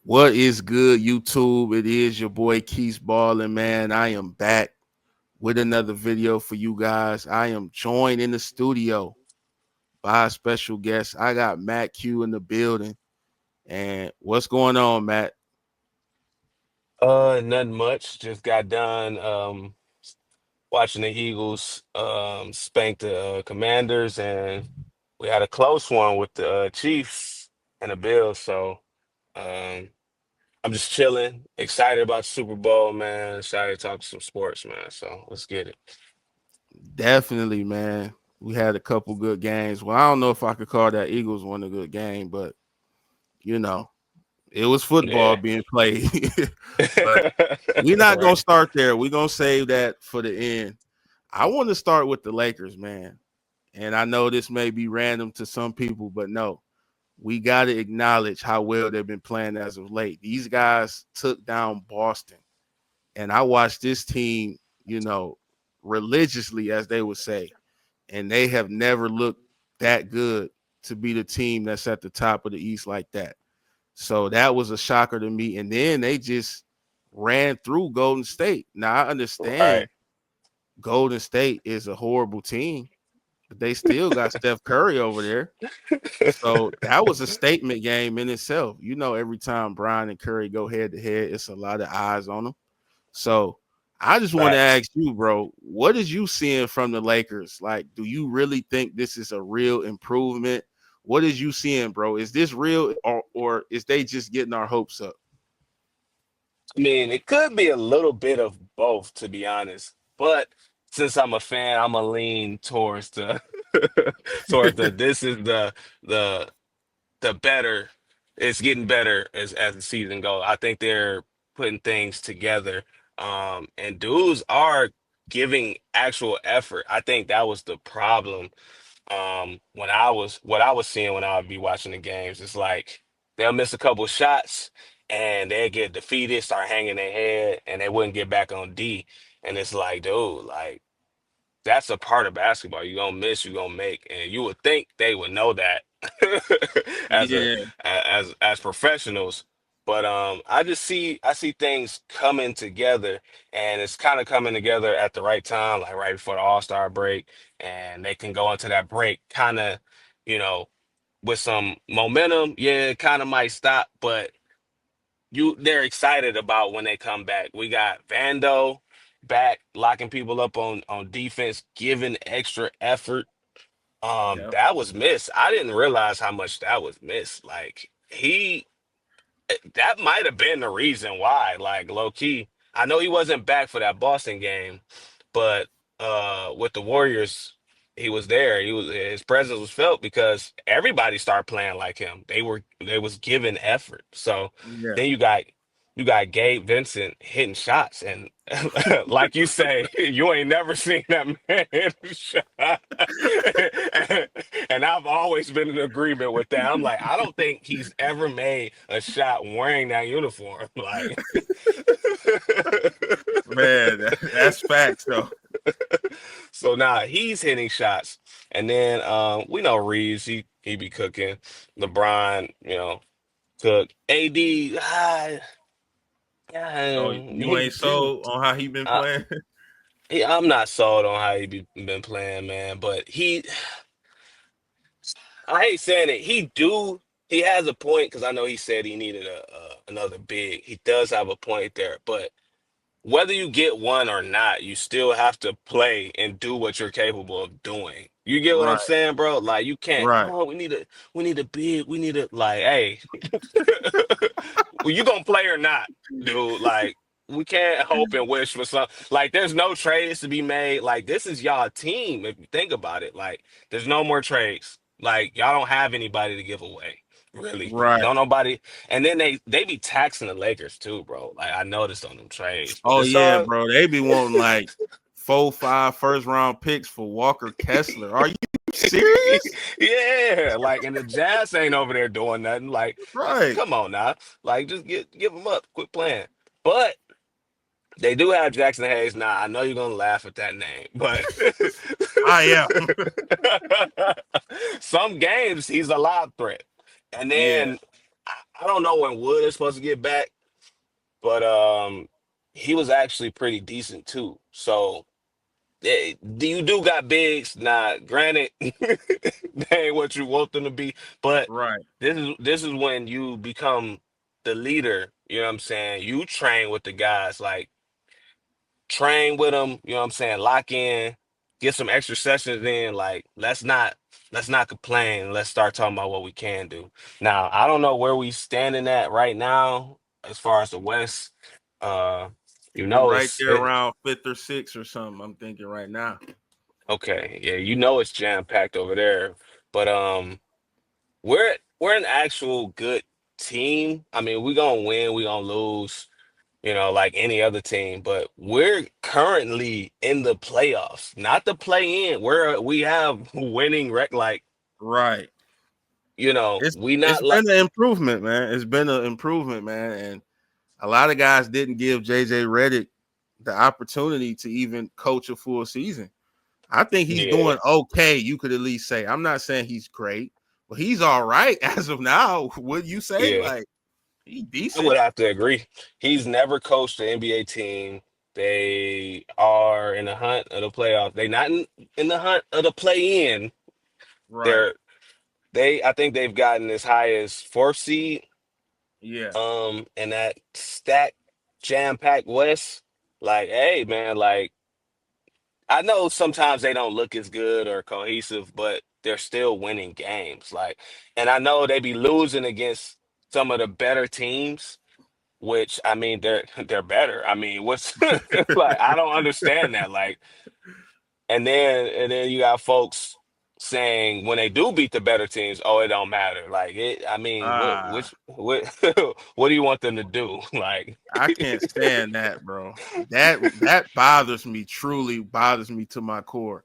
What is good, YouTube? It is your boy Keith Ballin, man. I am back with another video for you guys. I am joined in the studio by a special guest. I got Matt Q in the building. And what's going on, Matt? Nothing much. Just got done watching the Eagles spank the Commanders, and we had a close one with the Chiefs and the Bills. So um, I'm just chilling, excited about the Super Bowl, man. Excited to talk some sports, man. So let's get it. Definitely, man. We had a couple good games. Well, I don't know if I could call that Eagles one a good game, but you know, it was football Yeah. being played. But we're not gonna Right. start there. We're gonna save that for the end. I want to start with the Lakers, man. And I know this may be random to some people, but no, we got to acknowledge how well they've been playing as of late. These guys took down Boston, and I watched this team, you know, religiously, as they would say, and they have never looked that good to be the team that's at the top of the East like that. So that was a shocker to me. And then they just ran through Golden State. Now I Right. understand Golden State is a horrible team, but they still got Steph Curry over there. So that was a statement game in itself. You know, every time Brian and Curry go head to head, it's a lot of eyes on them. So I just want to Facts. ask you, bro, what is you seeing from the Lakers? Like, do you really think this is a real improvement? What is you seeing, bro? Is this real, or is they just getting our hopes up? I mean, it could be a little bit of both, to be honest. But since I'm a fan, I'm gonna lean towards the towards the this is the the better. It's getting better as the season goes. I think they're putting things together. And dudes are giving actual effort. I think that was the problem when I was what I was seeing when I would be watching the games. It's like they'll miss a couple shots and they'll get defeated, start hanging their head, and they wouldn't get back on D. And it's like, dude, like that's a part of basketball. You're gonna miss, you're gonna make. And you would think they would know that as a Yeah, as professionals. But I see things coming together, and it's kind of coming together at the right time, like right before the All-Star break, and they can go into that break kind of, you know, with some momentum. Yeah, it kind of might stop, but they're excited about when they come back. We got Vando back, locking people up on defense, giving extra effort. yeah, That was missed. I didn't realize how much that was missed. Like that might have been the reason why, like low key. I know he wasn't back for that Boston game, but with the Warriors, he was there. His presence was felt because everybody started playing like him. They was giving effort. So yeah. then you got Gabe Vincent hitting shots, and like you say, you ain't never seen that man hit a shot. And I've always been in agreement with that. I'm like, I don't think he's ever made a shot wearing that uniform. Like, Man, that's facts though. so now he's hitting shots, and then we know Reeves, he be cooking. LeBron, cook. AD, So you ain't sold on how he been uh, playing? I'm not sold on how been playing, man. But I hate saying it. He has a point because I know he said he needed another big. He does have a point there, but whether you get one or not, you still have to play and do what you're capable of doing. You get what I'm Right, saying, bro? Like you can't. right, Oh, we need a big. We need a like. Hey, well, you gonna play or not, dude? Like we can't hope and wish for some. Like there's no trades to be made. Like this is y'all team. If you think about it, like there's no more trades. Like y'all don't have anybody to give away. Really, right. don't nobody. And then they be taxing the Lakers too, bro. Like I noticed on them trades, but Oh it's yeah, all bro. They be wanting like 4, 5 first-round picks for Walker Kessler. Are you serious? yeah. Like and the Jazz ain't over there doing nothing. Like Right. come on now, like just give them up, quit playing. But they do have Jackson Hayes now. I know you're gonna laugh at that name, but I am. some games he's a lob threat. And Yeah. then I don't know when Wood is supposed to get back, but he was actually pretty decent too. So you do got bigs. Now, granted, they ain't what you want them to be, but Right. this is when you become the leader. You know what I'm saying? You train with the guys, like train with them. You know what I'm saying? Lock in, get some extra sessions in. Like let's not complain. Let's start talking about what we can do. Now, I don't know where we standing at right now as far as the West. Uh, We right it's there around fifth or sixth or something. I'm thinking right now. okay. Yeah, it's jam packed over there. But we're an actual good team. I mean, we gonna win, we gonna lose, like any other team, but we're currently in the playoffs, not the play in, where we have winning like, Right. It's we it's not like been an improvement, man. It's been an improvement, man. And a lot of guys didn't give JJ Redick the opportunity to even coach a full season. I think he's yeah, doing okay. You could at least say. I'm not saying he's great, but he's all right as of now. Would you say yeah. like he's I would decent? have to agree. He's never coached an NBA team. They are in the hunt of the playoffs. They not in the hunt of the play in. Right. They're I think they've gotten as high as fourth seed, Yeah. in that stack jam-packed West. Like, hey man, like I know sometimes they don't look as good or cohesive, but they're still winning games. Like, and I know they be losing against some of the better teams, which I mean they're better. I mean, what's like I don't understand that. Like, and then you got folks saying when they do beat the better teams, oh, it don't matter. Like it, I mean, Ah, what what do you want them to do? Like, I can't stand that, bro. That bothers me. Truly bothers me to my core.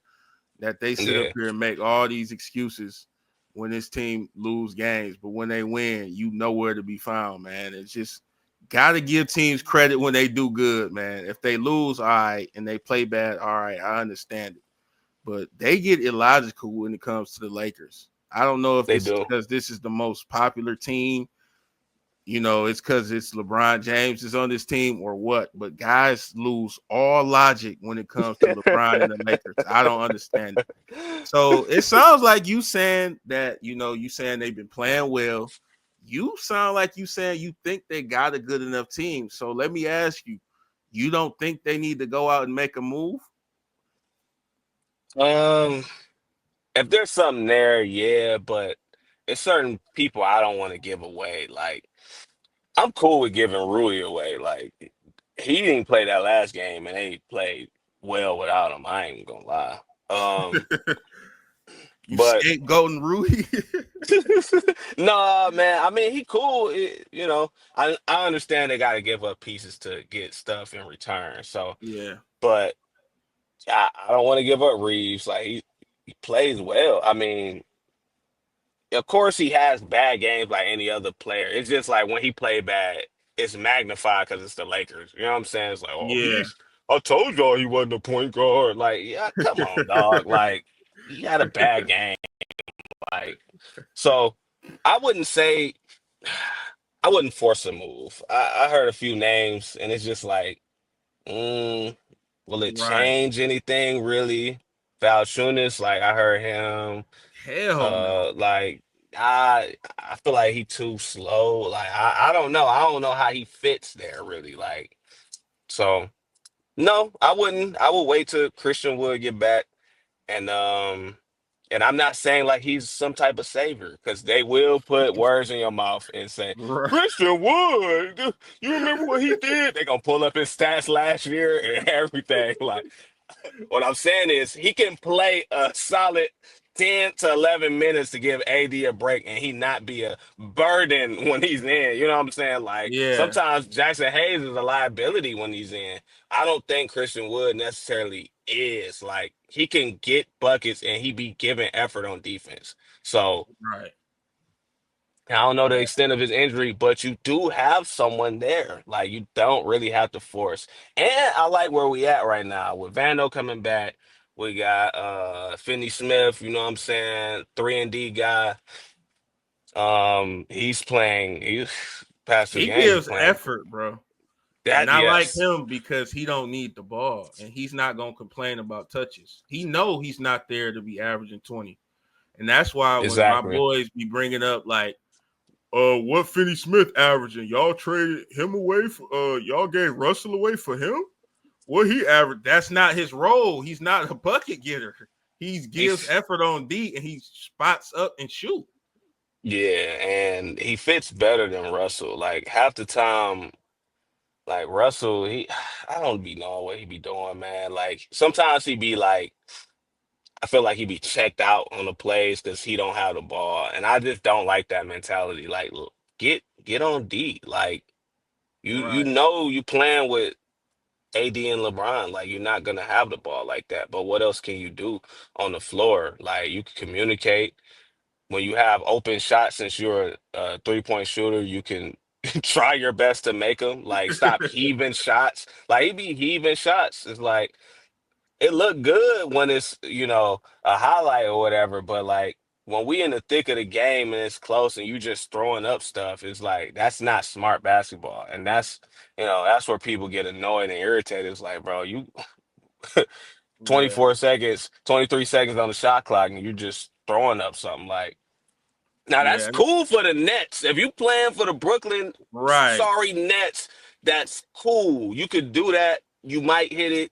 That they sit up yeah, here and make all these excuses when this team lose games, but when they win, you know where to be found, man. It's just got to give teams credit when they do good, man. If they lose, all right, and they play bad, all right, I understand it. But they get illogical when it comes to the Lakers. I don't know if they this is do. because this is the most popular team, it's because it's LeBron James is on this team or what. But guys lose all logic when it comes to LeBron and the Lakers. I don't understand it. So it sounds like you saying that, you saying they've been playing well. You sound like you saying you think they got a good enough team. So let me ask you, you don't think they need to go out and make a move? Um, if there's something there, yeah, but it's certain people I don't want to give away. Like, I'm cool with giving Rui away. Like, he didn't play that last game, and they played well without him. I ain't gonna lie. You But scapegoating Rui? nah, man. I mean, he cool. I understand they got to give up pieces to get stuff in return. So, Yeah. but I don't want to give up Reeves. Like he plays well. I mean, of course he has bad games like any other player. It's just like when he played bad, it's magnified because it's the Lakers. You know what I'm saying? It's like, oh, Yeah. he's. I told y'all he wasn't a point guard. Like, yeah, come on, dog. Like, he had a bad game. Like, so I wouldn't say I wouldn't force a move. I heard a few names, and it's just like, mm, will it Right. change anything really? Valanciunas, like I heard him. Hell no. Like I feel like he too slow. Like I don't know. I don't know how he fits there really. Like so, no, I wouldn't. I would wait till Christian Wood get back, and I'm not saying like he's some type of savior because they will put words in your mouth and say Right. Christian Wood. You remember what he did? They gonna pull up his stats last year and everything. Like what I'm saying is he can play a solid 10 to 11 minutes to give AD a break and he not be a burden when he's in. You know what I'm saying? Like Yeah. sometimes Jackson Hayes is a liability when he's in. I don't think Christian Wood necessarily is. Like he can get buckets and he be giving effort on defense. So Right. I don't know the Yeah. extent of his injury, but you do have someone there. Like you don't really have to force. And I like where we at right now with Vando coming back. We got Finney Smith, you know what I'm saying, 3 and D guy. He's playing. He's past two He games. He's gives playing effort, bro. And that. I like Yes, him because he don't need the ball and he's not gonna complain about touches. He know he's not there to be averaging 20. And that's why when my exactly. boys be bringing up like, what Finney Smith averaging? Y'all traded him away for y'all gave Russell away for him? What he averaged? That's not his role. He's not a bucket getter. He gives He's effort on D and he spots up and shoot. yeah, and he fits better than Russell. Like half the time, like Russell, I don't be knowing what he be doing, man. Like sometimes he be like, I feel like he be checked out on the plays because he don't have the ball, and I just don't like that mentality. Like, look, get on D. Like you Right. know you playing with AD and LeBron. Like you're not gonna have the ball like that. But what else can you do on the floor? Like you can communicate when you have open shots. Since you're a 3-point shooter, you can try your best to make them. Like stop heaving shots. Like he be heaving shots. It's like it look good when it's, a highlight or whatever, but like when we in the thick of the game and it's close and you just throwing up stuff, it's like that's not smart basketball. And that's where people get annoyed and irritated. It's like, bro, you Yeah. 24 seconds, 23 seconds on the shot clock and you just throwing up something like now that's Yeah. cool for the Nets. If you playing for the Brooklyn, Right. sorry Nets, that's cool. You could do that. You might hit it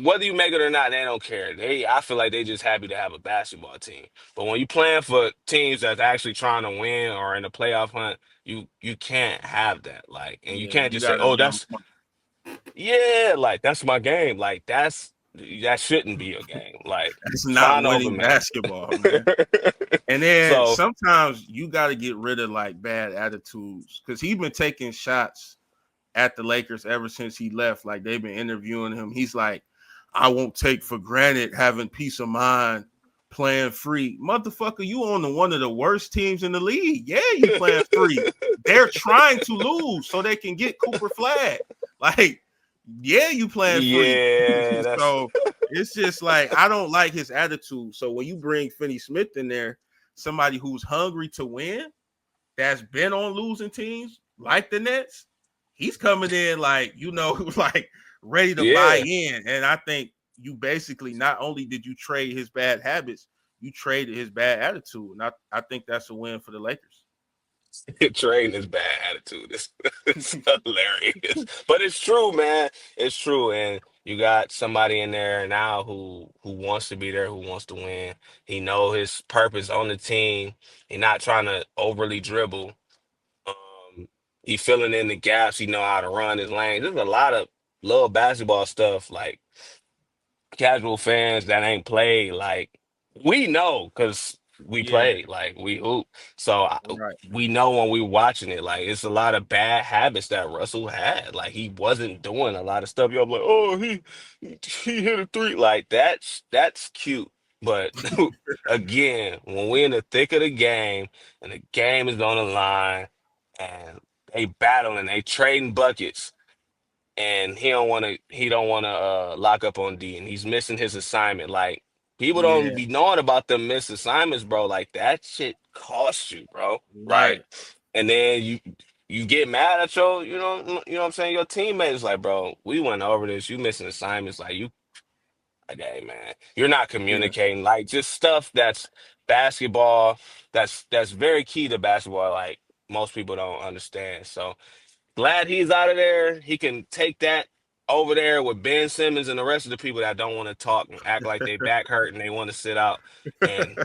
whether you make it or not, they don't care. I feel like they just happy to have a basketball team. But when you playing for teams that's actually trying to win or in the playoff hunt, you can't have that. Like, and you Yeah. can't You just say, gotta "Oh, be on that's point. yeah, like that's my game." Like that shouldn't be your game. Like, That's not find over winning man. basketball, man. And then So sometimes you got to get rid of like bad attitudes because he's been taking shots at the Lakers ever since he left. Like they've been interviewing him. He's like, I won't take for granted having peace of mind playing free. Motherfucker, you on one of the worst teams in the league. Yeah, you playing free. They're trying to lose so they can get Cooper Flag. Like, yeah, you playing free. yeah, that's So it's just like I don't like his attitude. So when you bring Finney Smith in there, somebody who's hungry to win, that's been on losing teams like the Nets, he's coming in like, like ready to buy yeah. in. And I think you basically not only did you trade his bad habits, you traded his bad attitude. And I think that's a win for the Lakers. Trading is bad attitude. It's hilarious, but it's true, man. It's true, and you got somebody in there now who wants to be there, who wants to win. He know his purpose on the team. He not trying to overly dribble. He filling in the gaps. He know how to run his lane. There's a lot of little basketball stuff like casual fans that ain't played, like we know because we Yeah, played, like we hoop. So right. we know when we watching it, like it's a lot of bad habits that Russell had. Like he wasn't doing a lot of stuff. Y'all be like, oh, he hit a three. Like that's cute. But again, when we in the thick of the game and the game is on the line and they battling, they trading buckets and he don't want to lock up on D and he's missing his assignment. Like people don't Yeah, be knowing about them missed assignments, bro. Like that shit costs you, bro. Like right. and then you get mad at you know what I'm saying, your teammates like, bro, we went over this, you missing assignments, like you like, hey man, you're not Yeah, communicating, like just stuff that's basketball, that's very key to basketball, like most people don't understand. So glad he's out of there. He can take that over there with Ben Simmons and the rest of the people that don't want to talk and act like they back hurt and they want to sit out and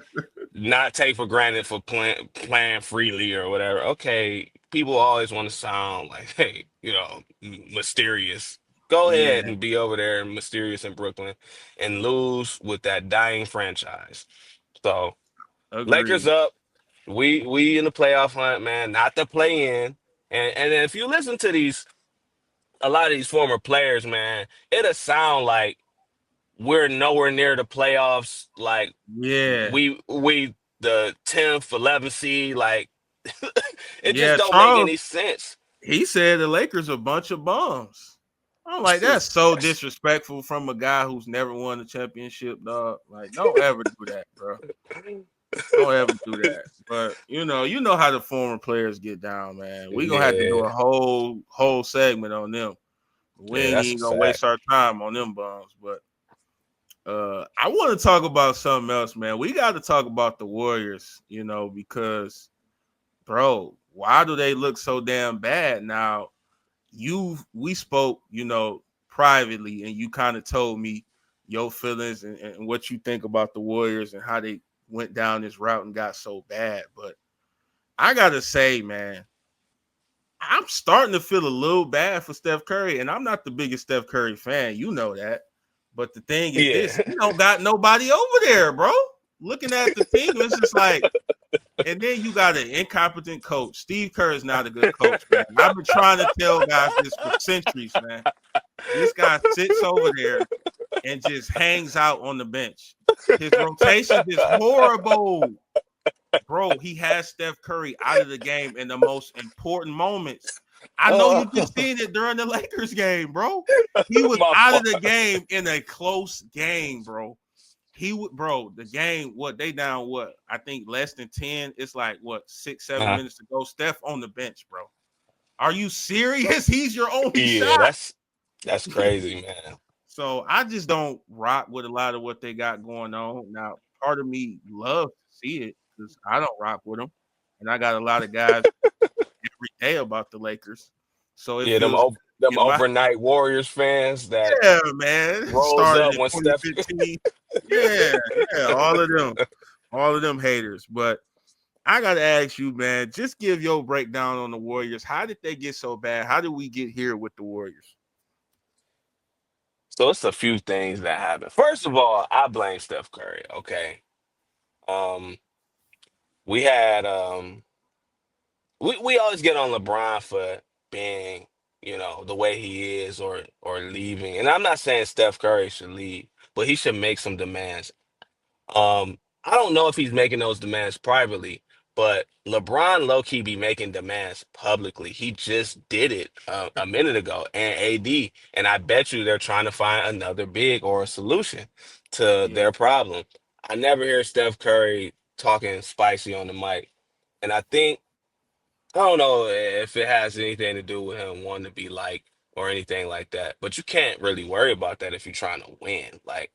not take for granted for playing freely or whatever. Okay, people always want to sound like, hey, mysterious. Go ahead yeah. and be over there and mysterious in Brooklyn and lose with that dying franchise. So Lakers Agreed. up. We in the playoff hunt, man. Not the play in. And if you listen to a lot of these former players, man, it'll sound like we're nowhere near the playoffs. Like Yeah, we the 10th, 11th seed. Like it just yeah. don't make any Charles, sense. he said the Lakers are a bunch of bums. I'm like, that's so disrespectful from a guy who's never won a championship, dog. Like, don't ever do that, bro. Don't ever do that. But you know how the former players get down, man. We gonna have to do Yeah, a whole segment on them. We yeah, ain't that's a even gonna fact. waste our time on them bums. But I want to talk about something else, man. We got to talk about the Warriors, because bro, why do they look so damn bad now? We spoke, privately, and you kind of told me your feelings and what you think about the Warriors and how they went down this route and got so bad. But I gotta say, man, I'm starting to feel a little bad for Steph Curry, and I'm not the biggest Steph Curry fan. You know that. But the thing is this, Yeah. he don't got nobody over there, bro. Looking at the team, it's just like, and then you got an incompetent coach. Steve Kerr is not a good coach, man. I've been trying to tell guys this for centuries, man. This guy sits over there and just hangs out on the bench. His rotation is horrible. Bro, he has Steph Curry out of the game in the most important moments. I know you Oh, just seen it during the Lakers game, bro. He was my out of fault. the game in a close game, bro. He would, bro. The game, what they down? What I think less than 10. It's like what 6, 7 minutes to go. Steph on the bench, bro. Are you serious? He's your only Yeah, shot. that's crazy, man. So I just don't rock with a lot of what they got going on. Now, part of me loves to see it because I don't rock with them, and I got a lot of guys every day about the Lakers. So it Yeah, feels them in my overnight Warriors fans that yeah, man. rose Started up in when Steph. 2015. Yeah, yeah, all of them haters. But I gotta ask you, man, just give your breakdown on the Warriors. How did they get so bad? How did we get here with the Warriors? So it's a few things that happen. First of all, I blame Steph Curry. Okay, um, we had we always get on LeBron for being, the way he is or leaving. And I'm not saying Steph Curry should leave, but he should make some demands. I don't know if he's making those demands privately, but LeBron low key be making demands publicly. He just did it a minute ago, and AD, and I bet you they're trying to find another big or a solution to Yeah, their problem. I never hear Steph Curry talking spicy on the mic, and I don't know if it has anything to do with him wanting to be like or anything like that, but you can't really worry about that if you're trying to win. Like,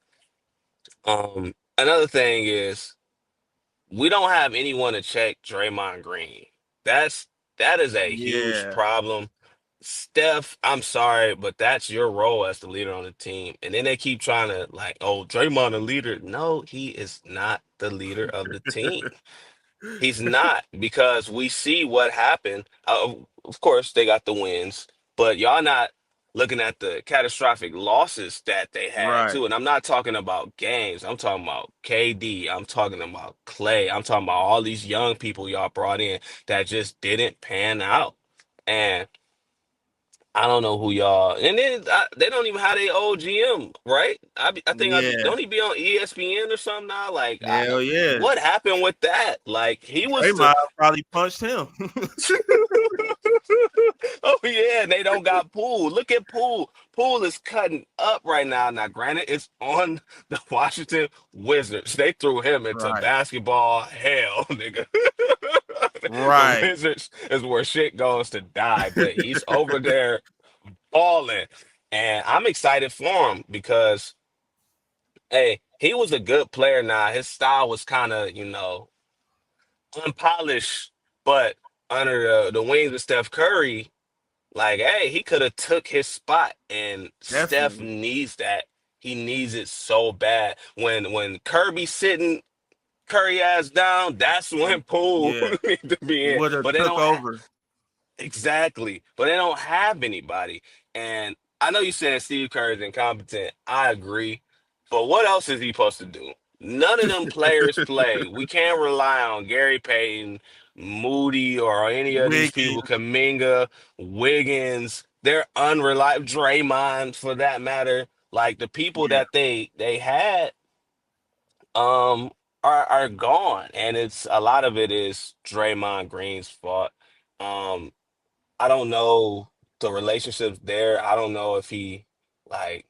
another thing is we don't have anyone to check Draymond Green. That's that is a huge yeah, problem. Steph, I'm sorry, but that's your role as the leader on the team. And then they keep trying to like, oh, Draymond the leader. No, he is not the leader of the team. He's not because we see what happened. Of course, they got the wins, but y'all not looking at the catastrophic losses that they had right. too. And I'm not talking about games. I'm talking about KD. I'm talking about Clay. I'm talking about all these young people y'all brought in that just didn't pan out. And I don't know who y'all. And then they don't even have their old GM, right? I think Yeah, don't he be on ESPN or something now? Like, hell yeah. what happened with that? Like, he was the Draymond probably punched him. oh yeah, and they don't got Poole. Look at Poole. Poole is cutting up right now. Now, granted, it's on the Washington Wizards. They threw him into Right, basketball hell, nigga. The right. Wizards is where shit goes to die, but he's over there balling, and I'm excited for him because hey, he was a good player. Now his style was kind of unpolished, but under the wings of Steph Curry. Like, hey, he could have took his spot, and Steph Definitely. needs that. He needs it so bad. When Kirby sitting Curry ass down, that's when Poole Yeah, need to be in. would have But they took don't have over. exactly. But they don't have anybody. And I know you saying Steve Kerr is incompetent. I agree. But what else is he supposed to do? None of them players play. We can't rely on Gary Payton, Moody, or any of these people, Wiggins, Kaminga, Wiggins. They're unreliable. Draymond, for that matter. Like the people yeah, that they had um are gone. And it's a lot of it is Draymond Green's fault. Um, I don't know the relationships there. I don't know if like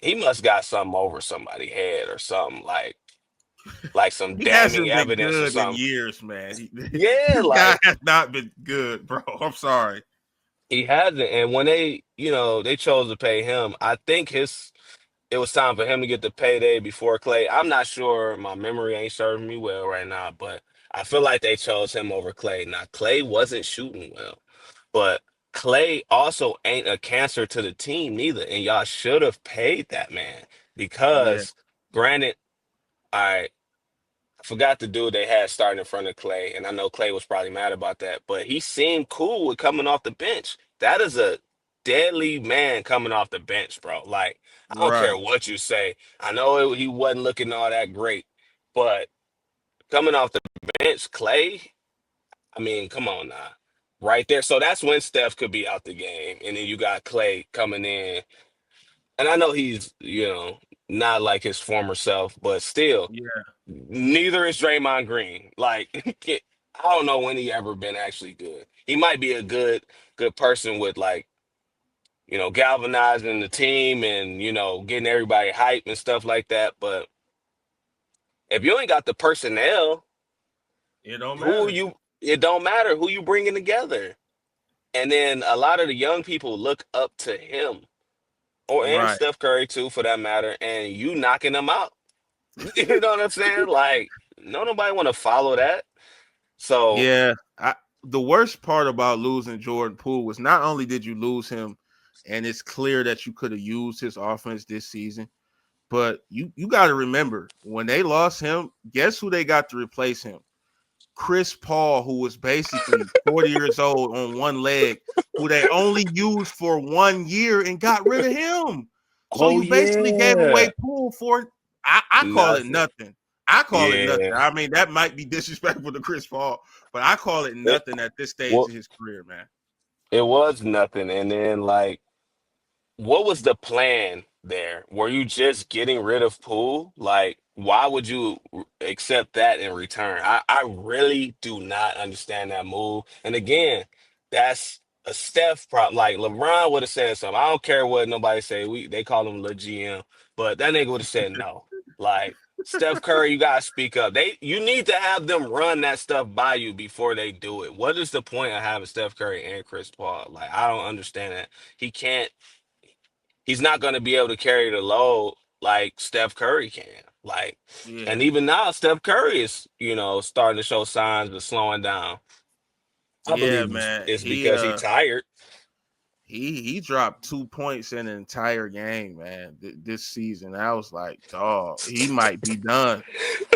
he must got something over somebody's head or something. Like like some He damning hasn't been evidence or good in something. years, man. Yeah, This guy like has not been good, bro. I'm sorry. he hasn't. And when they chose to pay him, I think it was time for him to get the payday before Clay. I'm not sure. My memory ain't serving me well right now, but I feel like they chose him over Clay. Now, Clay wasn't shooting well, but Clay also ain't a cancer to the team neither. And y'all should have paid that man Yeah, because, granted, I forgot the dude they had starting in front of Clay, and I know Clay was probably mad about that, but he seemed cool with coming off the bench. That is a deadly man coming off the bench, bro. Like, I don't care right. what you say. I know he wasn't looking all that great, but coming off the bench, Clay, I mean, come on now. Right there. So that's when Steph could be out the game. And then you got Clay coming in. And I know he's, not like his former self, but still, Yeah, neither is Draymond Green. Like, I don't know when he ever been actually good. He might be a good person with like, galvanizing the team and, getting everybody hype and stuff like that. But if you ain't got the personnel, it don't who matter. you, it don't matter who you bringing together. And then a lot of the young people look up to him, or and Right. Steph Curry too, for that matter. And you knocking them out. You know what I'm saying? Like, no, nobody want to follow that. So Yeah. The worst part about losing Jordan Poole was not only did you lose him, and it's clear that you could have used his offense this season, but you got to remember when they lost him, guess who they got to replace him? Chris Paul, who was basically 40 years old on one leg, who they only used for 1 year and got rid of him. So oh you basically gave away yeah, Poole for I call it nothing. nothing. I call it nothing. Yeah. I mean, that might be disrespectful to Chris Paul, but I call it It nothing at this stage well, of his career, man. it was nothing. And then like, what was the plan there? Were you just getting rid of Poole? Like, why would you accept that in return? I really do not understand that move. And again, that's a Steph problem. Like LeBron would have said something. I don't care what nobody say. They call him the GM, but that nigga would have said no. Like Steph Curry, you gotta speak up. You need to have them run that stuff by you before they do it. What is the point of having Steph Curry and Chris Paul? Like, I don't understand that. He can't he's not going to be able to carry the load like Steph Curry can. Like, Yeah. and even now, Steph Curry is, starting to show signs of slowing down. I Yeah, believe man. it's because he tired. He dropped 2 points in an entire game, man, this season. I was like, dog, he might be done.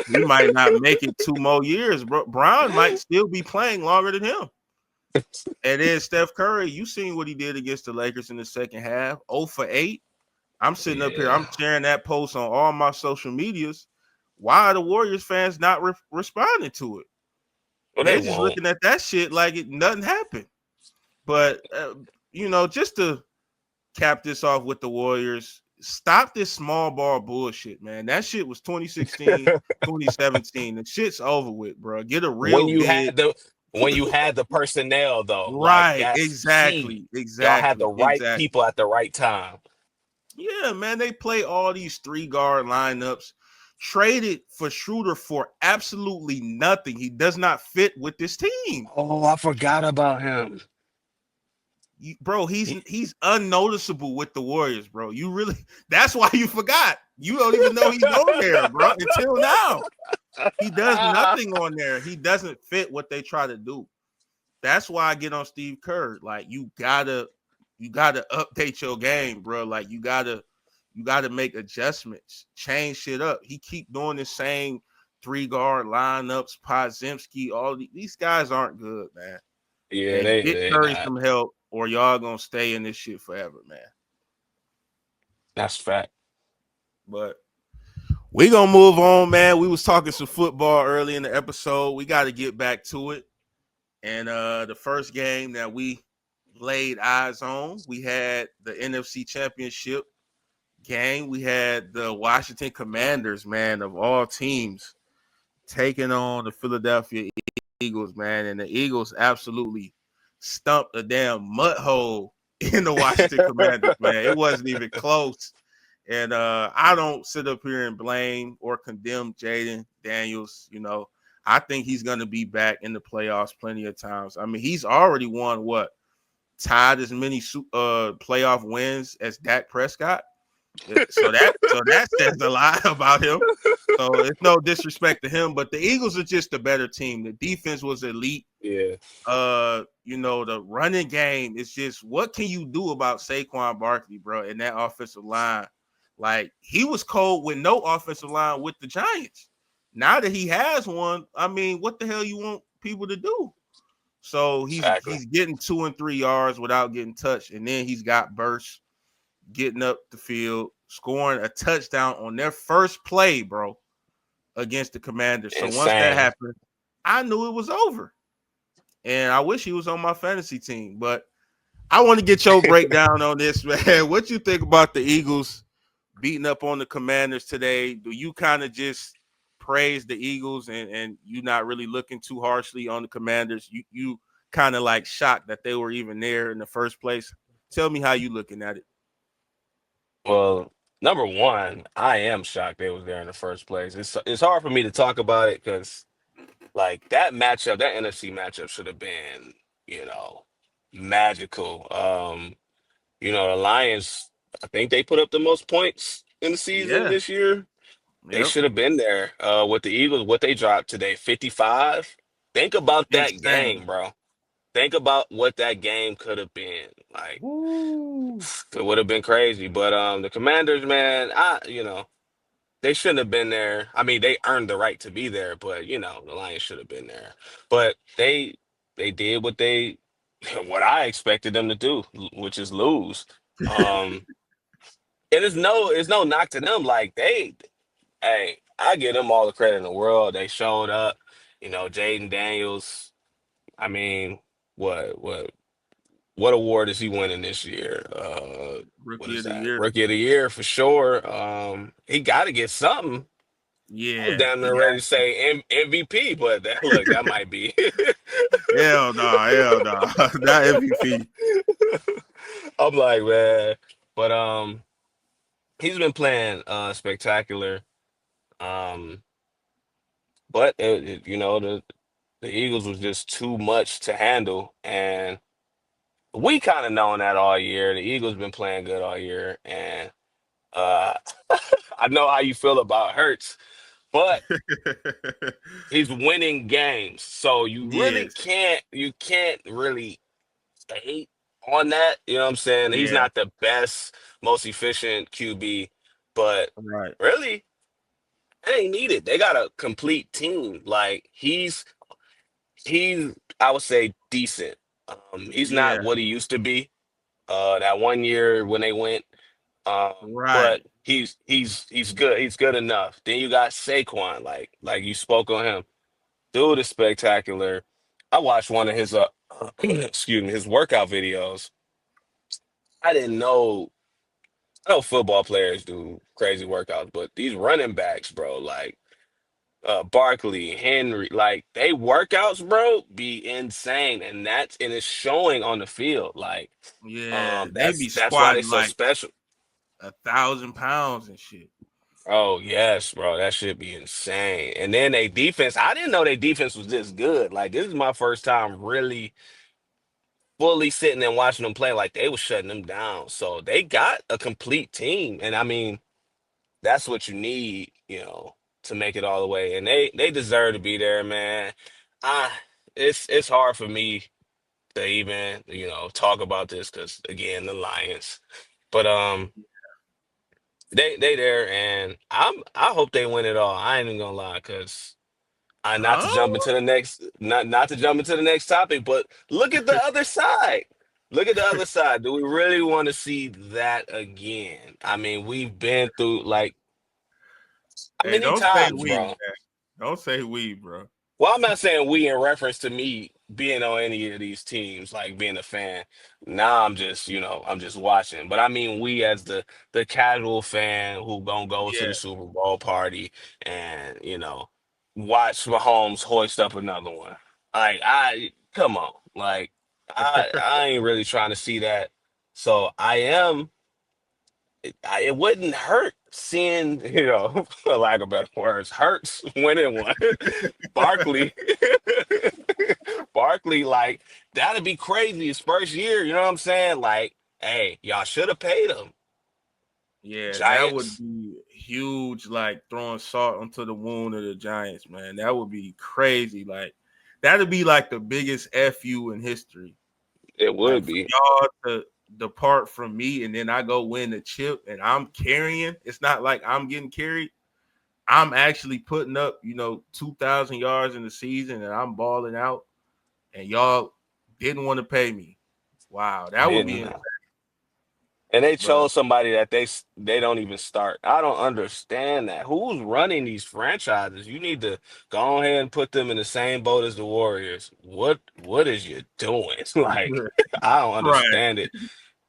He might not make it 2 more years, bro. Brown might still be playing longer than him. And then Steph Curry, you seen what he did against the Lakers in the second half, 0 for 8. I'm sitting up here, Yeah. I'm sharing that post on all my social medias. Why are the Warriors fans not responding to it? Well, they They're just won't. looking at that shit like nothing happened. But just to cap this off with the Warriors, stop this small ball bullshit, man. That shit was 2016, 2017. The shit's over with, bro. Get a When real you big. had the when you had the personnel though, like Right, that's key. exactly, Y'all had the exactly, right exactly. people at the right time. Yeah, man, they play all these 3 guard lineups. Traded for Schroeder for absolutely nothing. He does not fit with this team. Oh, I forgot about him. Bro, he's unnoticeable with the Warriors, bro. You really that's why you forgot. You don't even know he's on there, bro, until now. He does nothing on there. He doesn't fit what they try to do. That's why I get on Steve Kerr. Like you gotta update your game, bro. Like you gotta make adjustments, change shit up. He keep doing the same 3 guard lineups, Podzimski, all these guys aren't good, man. Yeah, And they get they Curry not. some help, or y'all gonna stay in this shit forever, man. That's fact. But we gonna move on, man. We was talking some football early in the episode. We got to get back to it. And the first game that we laid eyes on, we had the NFC Championship game. We had the Washington Commanders, man, of all teams, taking on the Philadelphia Eagles, man. And the Eagles absolutely stumped a damn mud hole in the Washington Commanders, man. It wasn't even close. And I don't sit up here and blame or condemn Jaden Daniels. I think he's gonna be back in the playoffs plenty of times. I mean, he's already won what, tied as many playoff wins as Dak Prescott. So that says a lot about him. So it's no disrespect to him, but the Eagles are just a better team. The defense was elite. Yeah, The running game is just, what can you do about Saquon Barkley, bro, in that offensive line? Like, he was cold with no offensive line with the Giants. Now that he has one, I mean, what the hell you want people to do? So exactly. he's getting 2 and 3 yards without getting touched, and then he's got bursts, getting up the field, scoring a touchdown on their first play, bro, against the Commanders. So once that Insane. happened, I knew it was over. And I wish he was on my fantasy team. But I want to get your breakdown on this, man. What you think about the Eagles beating up on the Commanders today? Do you kind of just praise the Eagles and you not really looking too harshly on the Commanders? You kind of like shocked that they were even there in the first place? Tell me how you looking at it. Well, number one, I am shocked they was there in the first place. It's hard for me to talk about it because like that matchup, that NFC matchup should have been, you know, magical. The Lions, I think they put up the most points in the season Yeah. this year. They Yep. should have been there. With the Eagles, what they dropped today, 55. Think about that Insane. game, bro. Think about what that game could have been. Like, Woo. it would have been crazy. But the Commanders, man, they shouldn't have been there. I mean, they earned the right to be there, but the Lions should have been there. But they did what I expected them to do, which is lose. Um, and it's no knock to them. Like hey, I give them all the credit in the world. They showed up. Jaden Daniels. I mean, what award is he winning this year? What Rookie is of the that? year. Rookie of the year for sure. He got to get something. I was Yeah. down there ready to say MVP, but that might be. Hell no, hell no. Not MVP. I'm like, man, but he's been playing spectacular. Um, but the Eagles was just too much to handle, and we kind of known that all year. The Eagles been playing good all year, and uh, I know how you feel about Hurts, but he's winning games, so Yes. you can't really hate on that. You know what I'm saying? He's Yeah. not the best, most efficient QB, but Right. really, it ain't needed. They got a complete team. Like he's I would say decent. He's not Yeah. what he used to be. That one year when they went, but Right. he's good. He's good enough. Then you got Saquon, like you spoke on him. Dude is spectacular. I watched one of his excuse me, his workout videos. I didn't know. I know football players do crazy workouts, but these running backs, bro, like Barkley, Henry, like they workouts, bro, be insane, and it's showing on the field. Like, Yeah. They be that's why they squatting so like special. 1,000 pounds and shit. Oh yes, bro, that should be insane. And then they defense, I didn't know their defense was this good. Like this is my first time really fully sitting and watching them play. Like they was shutting them down. So they got a complete team, and I mean that's what you need, to make it all the way. And they deserve to be there, man. I it's hard for me to even talk about this because again the Lions, but they there, and I hope they win it all. I ain't even gonna lie, because not to Huh? jump into the next not to jump into the next topic, but look at the other side. Look at the other side. Do we really want to see that again? I mean, we've been through like how Hey, many don't say times, we, bro? man. Don't say we, bro. Well, I'm not saying we in reference to me being on any of these teams, like being a fan. Now I'm just, I'm just watching. But I mean we as the casual fan who gonna go to Yeah. the Super Bowl party and, watch Mahomes hoist up another one. Like I come on. Like I ain't really trying to see that. So I am it wouldn't hurt seeing, for lack of better words, Hurts winning one. Barkley, Barkley, like that'd be crazy. His first year, you know what I'm saying? Like, hey, y'all should have paid him. Yeah, that would Giants, be huge, like throwing salt onto the wound of the Giants, man. That would be crazy. Like, that'd be like the biggest FU in history. it Like, would for be. y'all to depart from me and then I go win the chip and I'm carrying. It's not like I'm getting carried. I'm actually putting up, 2,000 yards in the season and I'm balling out and y'all didn't want to pay me. Wow, that would be Didn't. insane. And they But chose somebody that they don't even start. I don't understand that. Who's running these franchises? You need to go ahead and put them in the same boat as the Warriors. What is you doing? Like, I don't right. understand it.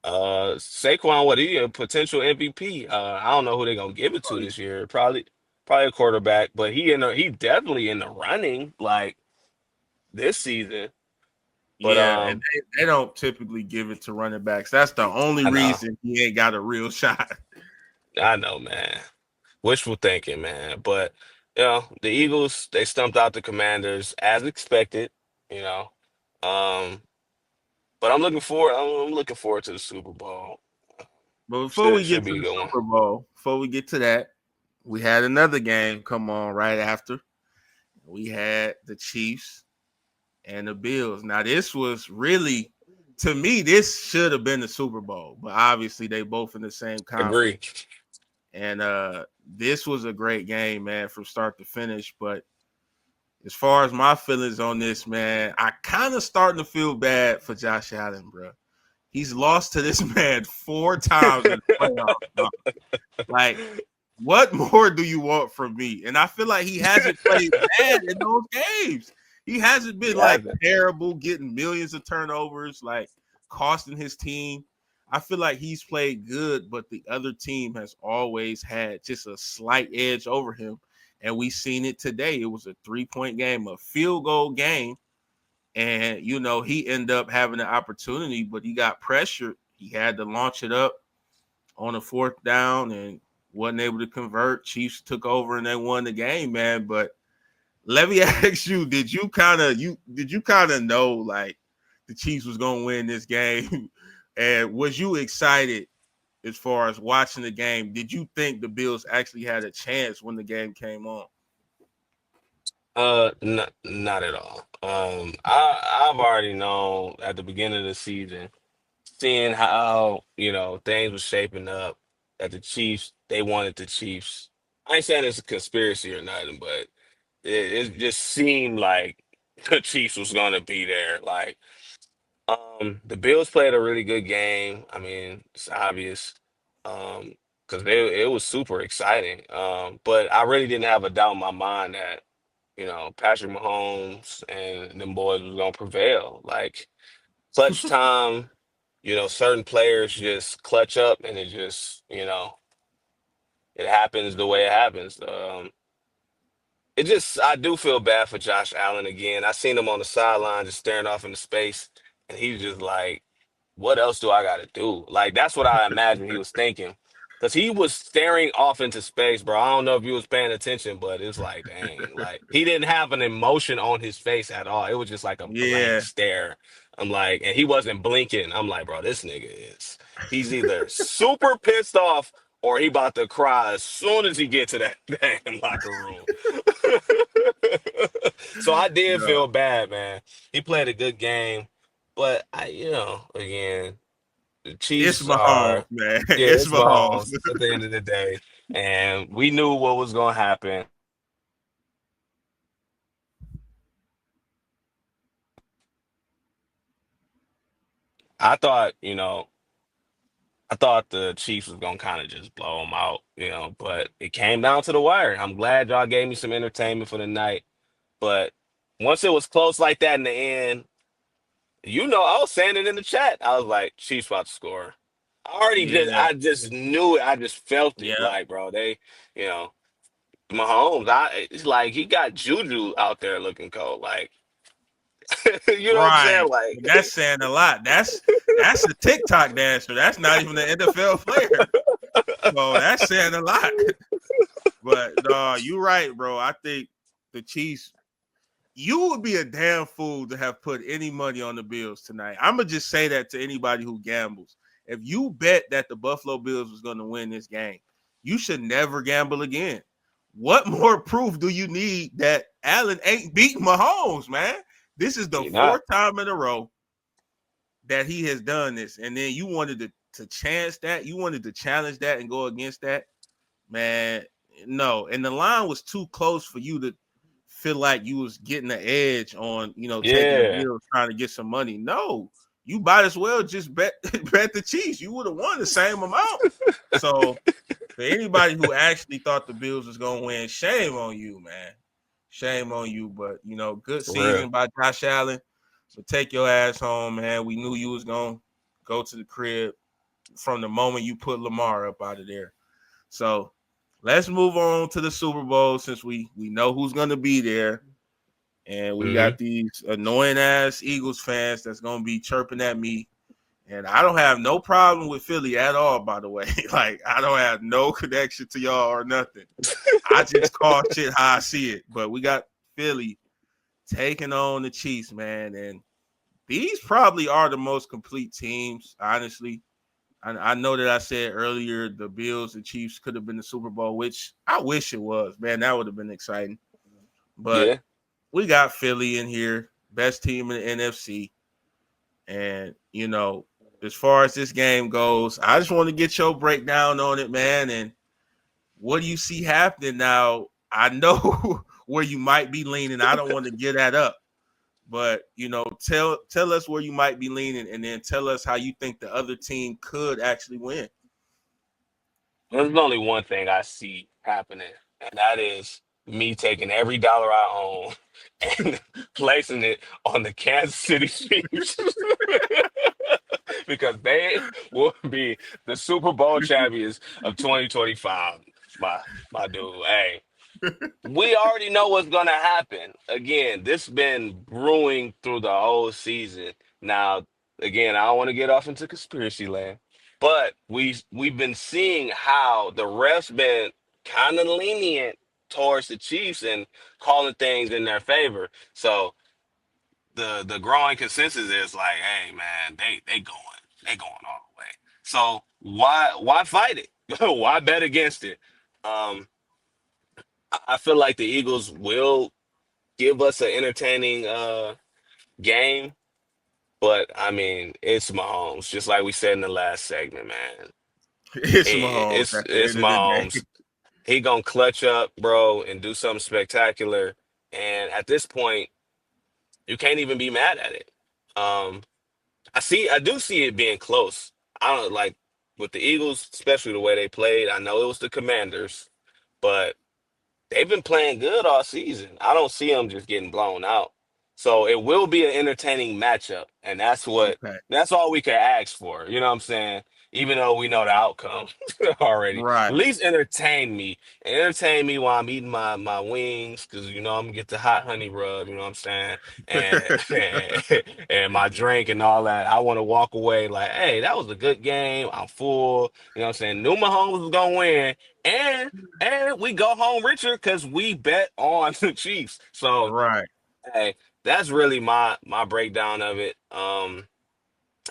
Saquon, what he a potential MVP? I don't know who they're gonna give it to this year. Probably a quarterback, but he definitely in the running like this season. But Yeah, and they don't typically give it to running backs. That's the only I know, reason he ain't got a real shot. I know, man. Wishful thinking, man. But the Eagles, they stumped out the Commanders as expected, you know. Um, but I'm looking forward to the Super Bowl. But before we Should get be to a the good one. Super Bowl, before we get to that, we had another game come on right after. We had the Chiefs and the Bills. Now, this was really, to me, this should have been the Super Bowl, but obviously they both in the same Agree. conference. And this was a great game, man, from start to finish. But as far as my feelings on this, man, I kind of starting to feel bad for Josh Allen, bro. He's lost to this man 4 times in the playoffs. Bro. Like, what more do you want from me? And I feel like he hasn't played bad in those games. He hasn't been Yeah. like terrible, getting millions of turnovers, like costing his team. I feel like he's played good, but the other team has always had just a slight edge over him. And we seen it today. It was a 3-point game, a field goal game. And, he ended up having an opportunity, but he got pressured. He had to launch it up on a fourth down and wasn't able to convert. Chiefs took over and they won the game, man. But let me ask you, did you kind of know like the Chiefs was gonna win this game? And was you excited as far as watching the game? Did you think the Bills actually had a chance when the game came on? Not at all. I've already known at the beginning of the season, seeing how, things were shaping up, that the Chiefs, they wanted the Chiefs. I ain't saying it's a conspiracy or nothing, but it just seemed like the Chiefs was gonna be there. Like, the Bills played a really good game. I mean, it's obvious. Because it was super exciting. But I really didn't have a doubt in my mind that, Patrick Mahomes and them boys was gonna prevail. Like, clutch time, certain players just clutch up and it just, it happens the way it happens. I do feel bad for Josh Allen again. I seen him on the sideline just staring off into space, and he's just like, what else do I got to do? Like, that's what I imagine he was thinking. Because he was staring off into space, bro. I don't know if you was paying attention, but it's like, dang, like he didn't have an emotion on his face at all. It was just like a blank Yeah, stare. I'm like, and he wasn't blinking. I'm like, bro, this nigga he's either super pissed off or he about to cry as soon as he get to that damn locker room. So I did yeah. feel bad, man. He played a good game, but again, the It's Chiefs Mahomes, are, man. yeah, It's it's Mahomes. Mahomes at the end of the day, and we knew what was going to happen. I thought, I thought the Chiefs was going to kind of just blow them out, but it came down to the wire. I'm glad y'all gave me some entertainment for the night, but once it was close like that in the end, I was saying it in the chat. I was like, Chiefs about to score. Yeah, I just knew it. I just felt it. yeah. Like, bro, you know, Mahomes, it's like he got Juju out there looking cold. Like, you know what I'm saying? Right. Like, But that's saying a lot. That's a TikTok dancer. That's not even an NFL player. So that's saying a lot. But you're right, bro. I think the Chiefs. You would be a damn fool to have put any money on the Bills tonight. I'm gonna just say that to anybody who gambles. If you bet that the Buffalo Bills was going to win this game, you should never gamble again. What more proof do you need that Allen ain't beating Mahomes, man? This is the You're fourth not. time in a row that he has done this, and then you wanted to chance that, you wanted to challenge that and go against that, man. No, and the line was too close for you to feel like you was getting the edge on, taking the Yeah. Bills trying to get some money. No, you might as well just bet bet the Chiefs. You would have won the same amount. So for anybody who actually thought the Bills was gonna win, shame on you, man. Shame on you. But good For real. season by Josh Allen. But take your ass home, man. We knew you was gonna go to the crib from the moment you put Lamar up out of there. So let's move on to the Super Bowl since we know who's gonna be there. And we Hmm. got these annoying ass Eagles fans that's gonna be chirping at me. And I don't have no problem with Philly at all, by the way. Like, I don't have no connection to y'all or nothing. I just call shit how I see it. But we got Philly taking on the Chiefs, man. And these probably are the most complete teams, honestly. I know that I said earlier the Bills and Chiefs could have been the Super Bowl, which I wish it was. Man, that would have been exciting. But Yeah. we got Philly in here, best team in the NFC. And, as far as this game goes, I just want to get your breakdown on it, man. And what do you see happening now? I know where you might be leaning. I don't want to get that up. But, tell us where you might be leaning and then tell us how you think the other team could actually win. There's only one thing I see happening, and that is me taking every dollar I own and placing it on the Kansas City Chiefs because they will be the Super Bowl champions of 2025. My my dude, hey, we already know what's gonna happen. Again, this been brewing through the whole season. Now, again, I don't want to get off into conspiracy land, but we've been seeing how the refs been kind of lenient towards the Chiefs and calling things in their favor. So the growing consensus is like, hey man, they going all the way. So why fight it? Why bet against it? Um, I feel like the Eagles will give us an entertaining game, but I mean, it's Mahomes, just like we said in the last segment, man. It's Mahomes at the It's end of the day. Mahomes. He gonna clutch up, bro, and do something spectacular. And at this point, you can't even be mad at it. Um, I do see it being close. I don't like with the Eagles, especially the way they played. I know it was the Commanders, but they've been playing good all season. I don't see them just getting blown out. So it will be an entertaining matchup, and Okay. that's all we can ask for. You know what I'm saying? Even though we know the outcome already, at Right. least entertain me while I'm eating my wings, because I'm gonna get the hot honey rub. You know what I'm saying? And and my drink and all that. I want to walk away like, hey, that was a good game. I'm full. You know what I'm saying? Knew Mahomes was gonna win, and we go home richer because we bet on the Chiefs. So, Right. hey, that's really my breakdown of it.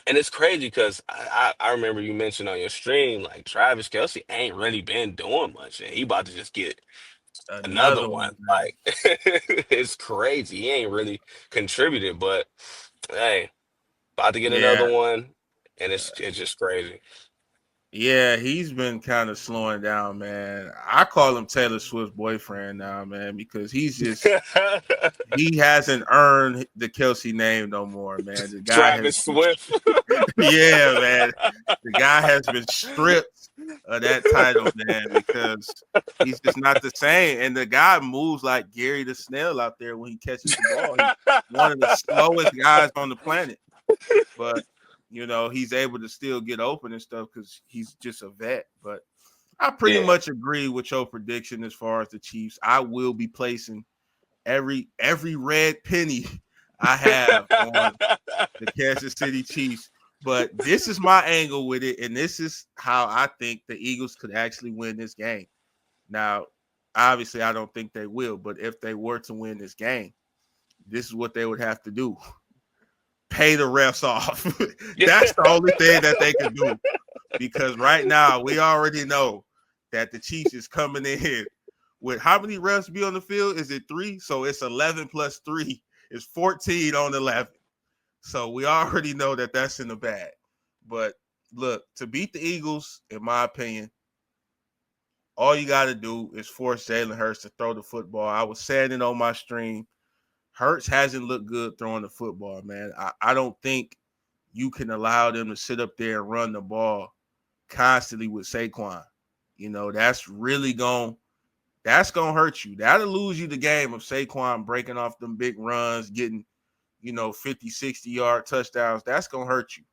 And it's crazy because I remember you mentioned on your stream like Travis Kelce ain't really been doing much, and he about to just get another Another one. one, man. Like it's crazy. He ain't really contributed, but hey, about to get another Yeah. one, and it's just crazy. Yeah, he's been kind of slowing down, man. I call him Taylor Swift's boyfriend now, man, because he hasn't earned the Kelsey name no more, man. The guy has Travis Swift. yeah, man. The guy has been stripped of that title, man, because he's just not the same. And the guy moves like Gary the Snail out there when he catches the ball. He's one of the slowest guys on the planet. But he's able to still get open and stuff because he's just a vet. But I pretty Yeah. much agree with your prediction as far as the Chiefs. I will be placing every red penny I have on the Kansas City Chiefs. But this is my angle with it, and this is how I think the Eagles could actually win this game. Now, obviously, I don't think they will, but if they were to win this game, this is what they would have to do: pay the refs off. Yeah. That's the only thing that they could do, because right now we already know that the Chiefs is coming in with how many refs be on the field? Is it 3? So it's 11 plus 3 is 14 on 11. So we already know that that's in the bag. But look, to beat the Eagles, in my opinion, all you got to do is force Jalen Hurts to throw the football. I was saying it on my stream. Hurts hasn't looked good throwing the football, man. I don't think you can allow them to sit up there and run the ball constantly with Saquon. You know, that's gonna hurt you. That'll lose you the game of Saquon breaking off them big runs, getting, 50, 60-yard touchdowns. That's gonna hurt you.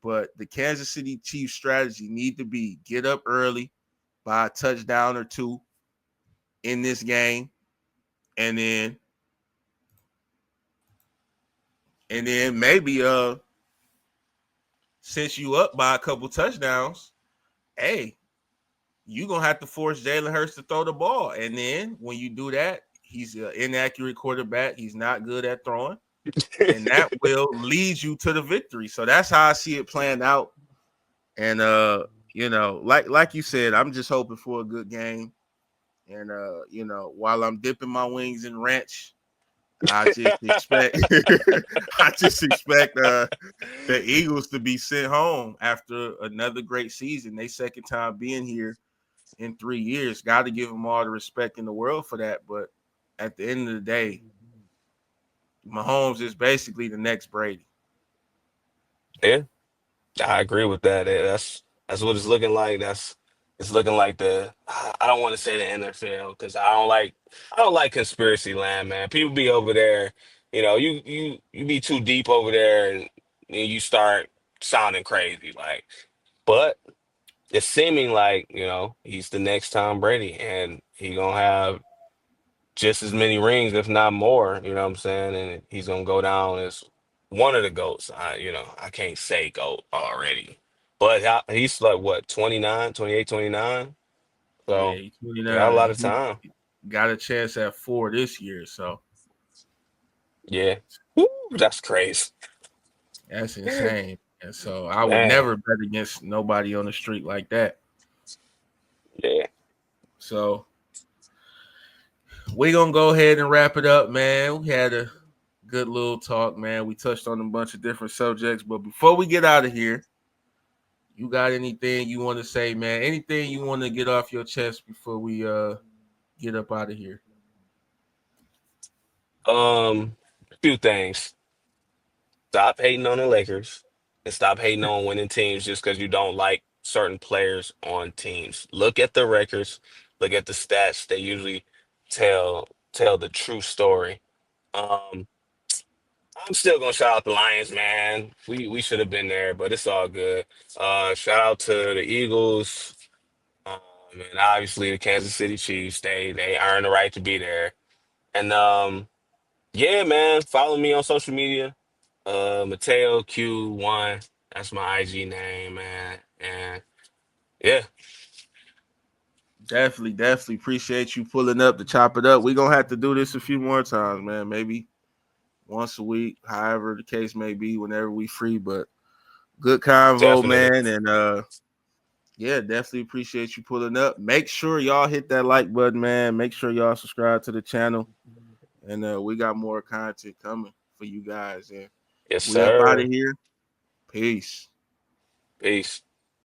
But the Kansas City Chiefs strategy need to be get up early, by a touchdown or two in this game, and then maybe since you up by a couple touchdowns, hey, you're gonna have to force Jalen Hurts to throw the ball. And then when you do that, he's an inaccurate quarterback. He's not good at throwing. And that will lead you to the victory. So that's how I see it playing out. And like you said, I'm just hoping for a good game. And while I'm dipping my wings in ranch, I just expect the Eagles to be sent home after another great season. They second time being here in 3 years. Got to give them all the respect in the world for that. But at the end of the day, Mahomes is basically the next Brady. Yeah, I agree with that. That's what it's looking like. It's looking like I don't want to say the NFL because I don't like conspiracy land, man. People be over there, you be too deep over there and you start sounding crazy. But it's seeming like, he's the next Tom Brady and he gonna have just as many rings, if not more, you know what I'm saying? And he's gonna go down as one of the GOATs. I can't say GOAT already. But he's like what, 29, 28, 29. Yeah, So he's he got a lot 29. of time. He got a chance at 4 this year. So Yeah. Woo, that's crazy. that's insane. And so I would Man. never bet against nobody on the street like that. Yeah. So we're gonna go ahead and wrap it up, man. We had a good little talk, man. We touched on a bunch of different subjects, but before we get out of here, you got anything you want to say, man? Anything you want to get off your chest before we get up out of here? Few things. Stop hating on the Lakers and stop hating on winning teams just because you don't like certain players on teams. Look at the records, look at the stats. They usually tell the true story. Um, I'm still gonna shout out the Lions, man. We should have been there, but it's all good. Shout out to the Eagles, and obviously the Kansas City Chiefs. They earned the right to be there. And yeah, man, follow me on social media. Mateo Q1. That's my IG name, man. And yeah, Definitely appreciate you pulling up to chop it up. We're gonna have to do this a few more times, man. Maybe once a week, however the case may be, whenever we free. But good convo, definitely. man. And yeah, definitely appreciate you pulling up. Make sure y'all hit that like button, man. Make sure y'all subscribe to the channel. And we got more content coming for you guys. And Yes, we up out of sir. here. Peace. Peace.